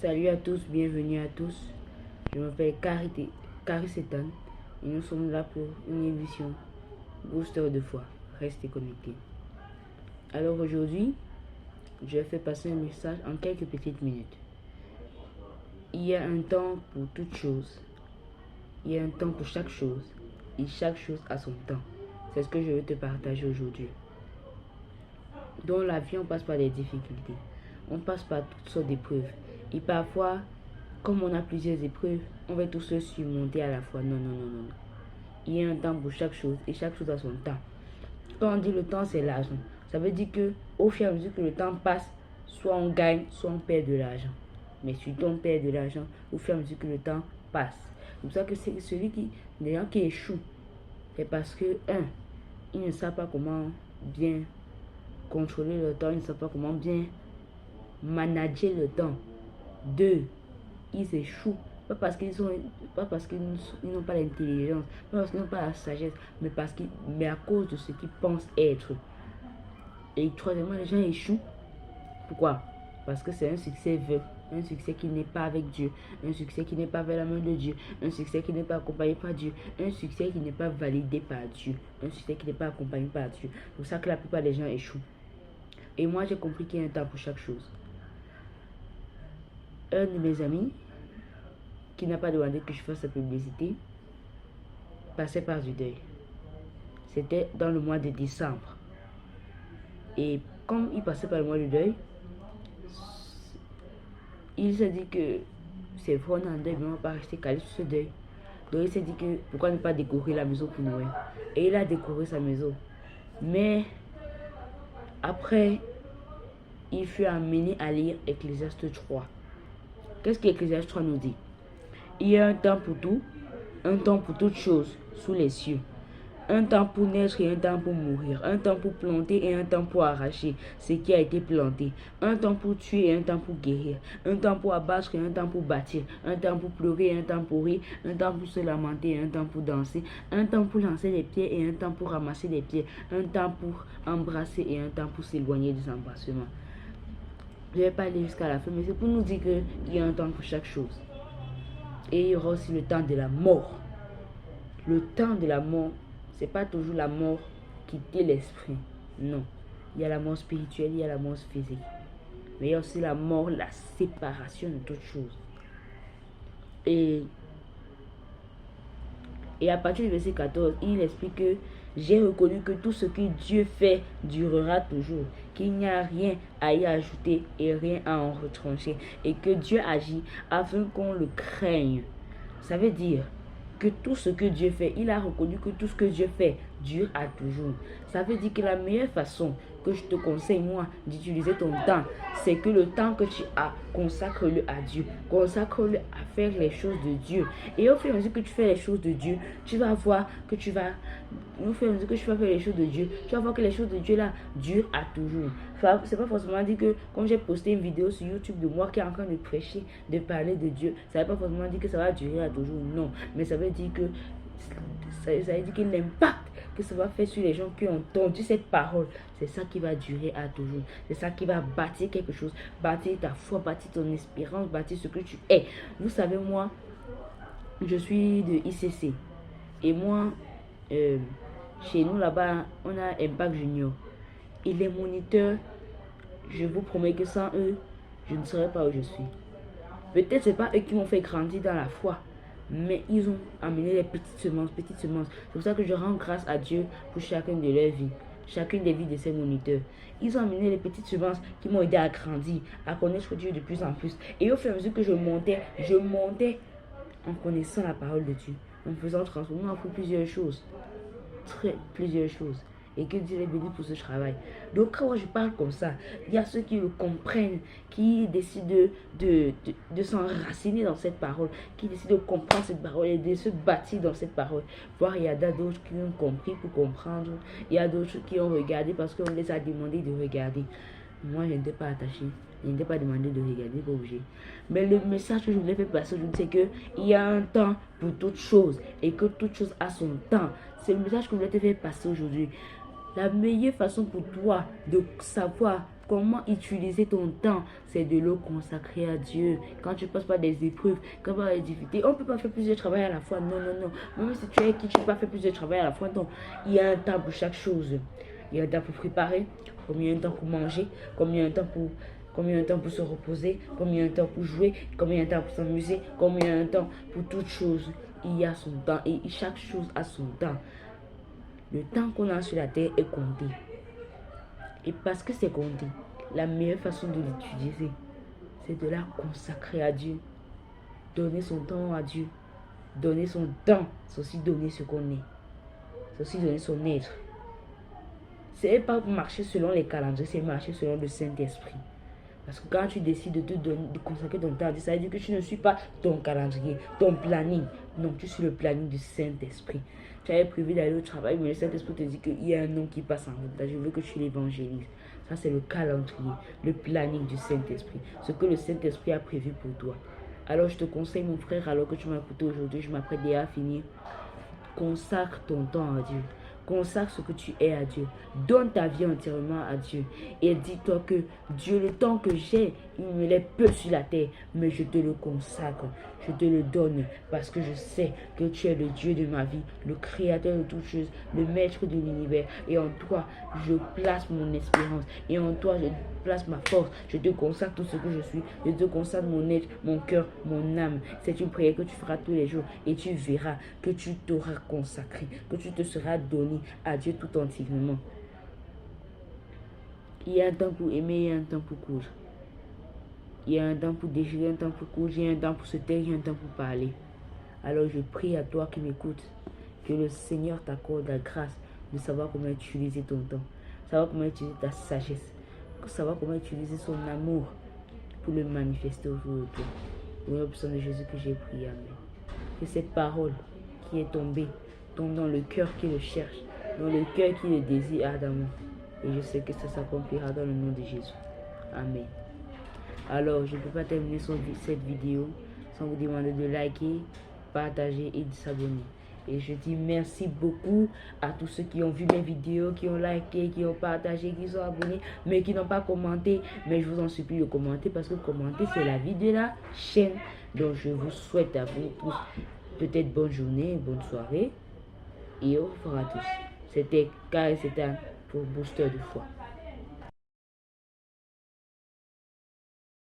Salut à tous, bienvenue à tous. Je m'appelle Caris Setan et nous sommes là pour une émission Booster de foi. Restez connectés. Alors aujourd'hui, je vais faire passer un message en quelques petites minutes. Il y a un temps pour toute chose. Il y a un temps pour chaque chose. Et chaque chose a son temps. C'est ce que je veux te partager aujourd'hui. Dans la vie, on passe par des difficultés. On passe par toutes sortes d'épreuves. Et parfois, comme on a plusieurs épreuves, on va tous les surmonter à la fois. Non. Il y a un temps pour chaque chose et chaque chose a son temps. Quand on dit le temps, c'est l'argent. Ça veut dire que au fur et à mesure que le temps passe, soit on gagne, soit on perd de l'argent. Mais surtout on perd de l'argent au fur et à mesure que le temps passe. C'est pour ça que c'est les gens qui échouent, c'est parce que, ils ne savent pas comment bien contrôler le temps, ils ne savent pas comment bien manager le temps. 2, ils échouent. Pas parce qu'ils n'ont pas l'intelligence, pas parce qu'ils n'ont pas la sagesse, mais à cause de ce qu'ils pensent être. Et troisièmement, les gens échouent. Pourquoi? Parce que c'est un succès vœu, un succès qui n'est pas avec Dieu, un succès qui n'est pas avec la main de Dieu, un succès qui n'est pas accompagné par Dieu, un succès qui n'est pas validé par Dieu, un succès qui n'est pas accompagné par Dieu. C'est pour ça que la plupart des gens échouent. Et moi, j'ai compris qu'il y a un temps pour chaque chose. Un de mes amis, qui n'a pas demandé que je fasse sa publicité, passait par du deuil. C'était dans le mois de décembre. Et comme il passait par le mois de deuil, il s'est dit que c'est vrai, on est en deuil, mais on ne va pas rester calé sur ce deuil. Donc il s'est dit que pourquoi ne pas décorer la maison pour Noël. Et il a décoré sa maison. Mais après, il fut amené à lire Ecclésiaste 3. Qu'est-ce qu'Ecclésiaste 3 nous dit? Il y a un temps pour tout, un temps pour toutes choses sous les cieux. Un temps pour naître et un temps pour mourir. Un temps pour planter et un temps pour arracher ce qui a été planté. Un temps pour tuer et un temps pour guérir. Un temps pour abattre et un temps pour bâtir. Un temps pour pleurer et un temps pour rire. Un temps pour se lamenter et un temps pour danser. Un temps pour lancer les pieds et un temps pour ramasser les pieds. Un temps pour embrasser et un temps pour s'éloigner des embrassements. Je ne vais pas aller jusqu'à la fin, mais c'est pour nous dire qu'il y a un temps pour chaque chose. Et il y aura aussi le temps de la mort. Le temps de la mort, c'est pas toujours la mort qui quitter l'esprit. Non. Il y a la mort spirituelle, il y a la mort physique. Mais il y a aussi la mort, la séparation de toutes choses. Et à partir du verset 14, il explique que j'ai reconnu que tout ce que Dieu fait durera toujours, qu'il n'y a rien à y ajouter et rien à en retrancher, et que Dieu agit afin qu'on le craigne. Ça veut dire que tout ce que Dieu fait, il a reconnu que tout ce que Dieu fait dure à toujours. Ça veut dire que la meilleure façon que je te conseille, moi, d'utiliser ton temps, c'est que le temps que tu as, consacre-le à Dieu. Consacre-le à faire les choses de Dieu. Et au fur et à mesure que tu fais les choses de Dieu, tu vas voir que au fur et à mesure que tu vas faire les choses de Dieu, tu vas voir que les choses de Dieu là durent à toujours. C'est pas forcément dit que, comme j'ai posté une vidéo sur YouTube de moi qui est en train de prêcher, de parler de Dieu, ça ne veut pas forcément dire que ça va durer à toujours. Non. Mais ça veut dire que ça veut dire que l'impact que ça va faire sur les gens qui ont entendu cette parole, c'est ça qui va durer à toujours. C'est ça qui va bâtir quelque chose, bâtir ta foi, bâtir ton espérance, bâtir ce que tu es. Vous savez, moi, je suis de ICC. Et moi, chez nous là-bas, on a Impact Junior. Et les moniteurs, je vous promets que sans eux, je ne serais pas où je suis. Peut-être c'est pas eux qui m'ont fait grandir dans la foi, mais ils ont amené les petites semences. C'est pour ça que je rends grâce à Dieu pour chacune de leurs vies, chacune des vies de ces moniteurs. Ils ont amené les petites semences qui m'ont aidé à grandir, à connaître Dieu de plus en plus. Et au fur et à mesure que je montais en connaissant la parole de Dieu, en me faisant transformer en plusieurs choses. Plusieurs choses. Et que Dieu les bénisse pour ce travail. Donc quand je parle comme ça, il y a ceux qui le comprennent, qui décident de s'enraciner dans cette parole, qui décident de comprendre cette parole et de se bâtir dans cette parole. Voir, il y a d'autres qui ont compris pour comprendre. Il y a d'autres qui ont regardé parce qu'on les a demandé de regarder. Moi, je n'étais pas attaché. Je n'étais pas demandé de regarder, pas obligé. Mais le message que je voulais faire passer aujourd'hui, c'est qu'il y a un temps pour toute chose et que toute chose a son temps. C'est le message que je voulais te faire passer aujourd'hui. La meilleure façon pour toi de savoir Comment utiliser ton temps? C'est de le consacrer à Dieu. Quand tu passes par des épreuves, quand tu as des difficultés, on ne peut pas faire plusieurs travail à la fois. Non, non, non. Même si tu es qui, tu ne peux pas faire plusieurs travail à la fois. Non. Il y a un temps pour chaque chose. Il y a un temps pour préparer, comme il y a un temps pour manger, comme il y a un temps pour se reposer, comme il y a un temps pour jouer, comme il y a un temps pour s'amuser, comme il y a un temps pour toute chose. Il y a son temps et chaque chose a son temps. Le temps qu'on a sur la terre est compté. Et parce que c'est compté, la meilleure façon de l'utiliser, c'est de la consacrer à Dieu. Donner son temps à Dieu. Donner son temps, c'est aussi donner ce qu'on est. C'est aussi donner son être. C'est pas marcher selon les calendriers, c'est marcher selon le Saint-Esprit. Parce que quand tu décides de consacrer ton temps, ça veut dire que tu ne suis pas ton calendrier, ton planning. Non, tu suis le planning du Saint-Esprit. Tu avais prévu d'aller au travail, mais le Saint-Esprit te dit qu'il y a un nom qui passe en route. Là, je veux que tu l'évangélises. Ça, c'est le calendrier, le planning du Saint-Esprit. Ce que le Saint-Esprit a prévu pour toi. Alors, je te conseille, mon frère, alors que tu m'as écouté aujourd'hui, je m'apprête déjà à finir. Consacre ton temps à Dieu. Consacre ce que tu es à Dieu. Donne ta vie entièrement à Dieu. Et dis-toi que Dieu, le temps que j'ai, il me l'est peu sur la terre. Mais je te le consacre. Je te le donne. Parce que je sais que tu es le Dieu de ma vie. Le créateur de toutes choses. Le maître de l'univers. Et en toi, je place mon espérance. Et en toi, je place ma force. Je te consacre tout ce que je suis. Je te consacre mon être, mon cœur, mon âme. C'est une prière que tu feras tous les jours. Et tu verras que tu t'auras consacré. Que tu te seras donné à Dieu tout entièrement. Il y a un temps pour aimer, il y a un temps pour courir. Il y a un temps pour déchirer, un temps pour courir, il y a un temps pour se taire, il y a un temps pour parler. Alors je prie à toi qui m'écoutes, que le Seigneur t'accorde la grâce de savoir comment utiliser ton temps, savoir comment utiliser ta sagesse, savoir comment utiliser son amour pour le manifester autour de toi. Au nom de Jésus que j'ai prié, amen. Que cette parole qui est tombée tombe dans le cœur qui le cherche, dans le cœur qui le désire ardemment. Et je sais que ça s'accomplira dans le nom de Jésus. Amen. Alors, je ne peux pas terminer cette vidéo sans vous demander de liker, partager et de s'abonner. Et je dis merci beaucoup à tous ceux qui ont vu mes vidéos, qui ont liké, qui ont partagé, qui sont abonnés, mais qui n'ont pas commenté. Mais je vous en supplie de commenter parce que commenter, c'est la vie de la chaîne. Donc, je vous souhaite à vous tous peut-être bonne journée, bonne soirée. Et au revoir à tous. C'était K et c'était pour Booster de foi.